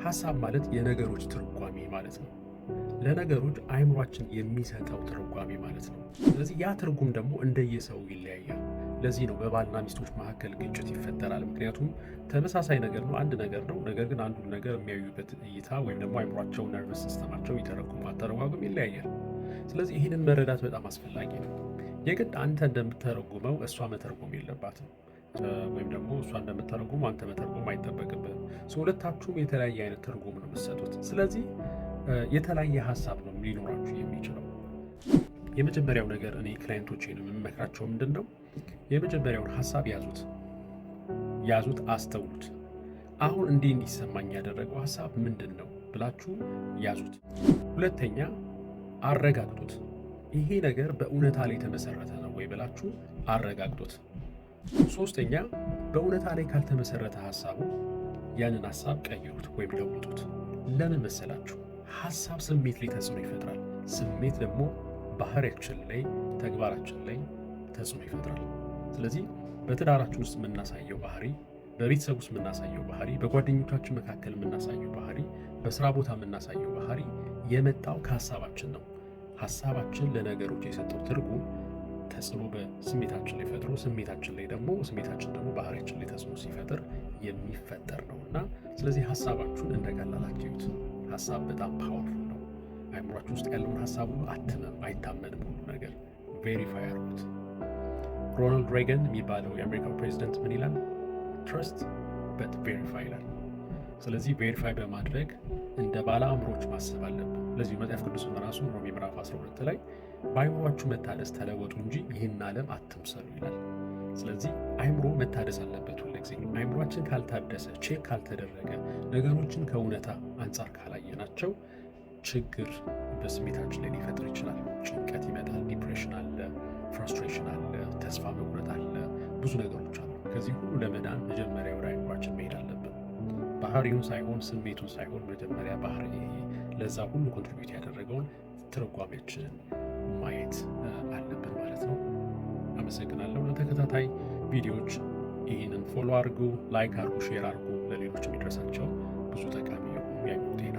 ሐሳብ ማለት የነገሮች ትርጓሜ ማለት ነው። ለነገሮች አእምሯችን የሚሰጠው ትርጓሜ ማለት ነው። ስለዚህ ያ ትርጉም ደግሞ እንደየሰው ይለያያል። ለዚህ ነው በባልና ሚስቶች መካከል ግጭት ይፈጠራል። ምክንያቱም ተመሳሳይ ነገር ነው፣ አንድ ነገር ነው። ነገር ግን አንዱን ነገር የሚያዩበት እይታ ወይም ደግሞ አእምሯቸው ነርቨስ ሲስተማቸው ይተረጉማል፣ አተረጓጉም ይለያያል። ስለዚህ ይህንን መረዳት በጣም አስፈላጊ ነው። የግድ አንተ እንደምትተረጉመው እሷ መተርጎም የለባትም፣ ወይም ደግሞ እሷ እንደምትተረጉም አንተ መተርጎም አይጠበቅብህም። ሁለታችሁም የተለያየ አይነት ትርጉም ነው የምትሰጡት። ስለዚህ የተለያየ ሀሳብ ነው ሊኖራችሁ የሚችለው። የመጀመሪያው ነገር እኔ ክላይንቶቼን የምመክራቸው ምንድን ነው? የመጀመሪያውን ሀሳብ ያዙት፣ አስተውሉት። አሁን እንዲሰማኝ ያደረገው ሀሳብ ምንድን ነው ብላችሁ ያዙት። ሁለተኛ አረጋግጡት። ይሄ ነገር በእውነታ ላይ የተመሰረተ ነው ወይ ብላችሁ አረጋግጡት። ሶስተኛ በእውነታ ላይ ካልተመሰረተ ሀሳቡ ያንን ሀሳብ ቀይሩት ወይም ለውጡት። ለምን መሰላችሁ? ሀሳብ ስሜት ላይ ተጽዕኖ ይፈጥራል። ስሜት ደግሞ ባህሪያችን ላይ፣ ተግባራችን ላይ ተጽዕኖ ይፈጥራል። ስለዚህ በትዳራችን ውስጥ የምናሳየው ባህሪ፣ በቤተሰብ ውስጥ የምናሳየው ባህሪ፣ በጓደኞቻችን መካከል የምናሳየው ባህሪ፣ በስራ ቦታ የምናሳየው ባህሪ የመጣው ከሀሳባችን ነው። ሀሳባችን ለነገሮች የሰጠው ትርጉም ተጽዕኖ በስሜታችን ላይ ፈጥሮ ስሜታችን ደግሞ ባህሪያችን ላይ ተጽዕኖ ሲፈጥር የሚፈጠር ነው እና ስለዚህ ሀሳባችሁን እንደቀላላችሁት። ሀሳብ በጣም ፓወርፉል ነው። አእምሯችሁ ውስጥ ያለውን ሀሳብ ሁሉ አይታመንም። ሁሉ ነገር ቬሪፋይ አድርጉት። ሮናልድ ሬገን የሚባለው የአሜሪካው ፕሬዚደንት ምን ይላል? ትረስት በት ቬሪፋይ ይላል። ስለዚህ ቬሪፋይ በማድረግ እንደ ባለ አእምሮች ማሰብ አለብን። ለዚሁ መጽሐፍ ቅዱስን ራሱ ሮሜ ምዕራፍ 12 ላይ በአእምሯችሁ መታደስ ተለወጡ እንጂ ይህን ዓለም አትምሰሉ ይላል። ስለዚህ አእምሮ መታደስ አለበት ሁልጊዜ። አእምሯችን ካልታደሰ፣ ቼክ ካልተደረገ፣ ነገሮችን ከእውነታ አንጻር ካላየናቸው ችግር በስሜታችን ላይ ሊፈጥር ይችላል። ጭንቀት ይመጣል፣ ዲፕሬሽን አለ፣ ፍራስትሬሽን አለ፣ ተስፋ መቁረጥ አለ፣ ብዙ ነገሮች አሉ። ከዚህ ሁሉ ለመዳን መጀመሪያ ወደ አእምሯችን መሄድ አለብን። ባህሪውን ሳይሆን ስሜቱን ሳይሆን መጀመሪያ ባህሪ ለዛ ሁሉ ኮንትሪቢዩት ያደረገውን ትርጓሜዎችን ማየት አለብን ማለት ነው። አመሰግናለሁ። ለተከታታይ ቪዲዮዎች ይህንን ፎሎ አድርጉ፣ ላይክ አድርጉ፣ ሼር አድርጉ፣ ለሌሎች የሚደርሳቸው ብዙ ጠቃሚ የሆኑ የአእምሮ ጤና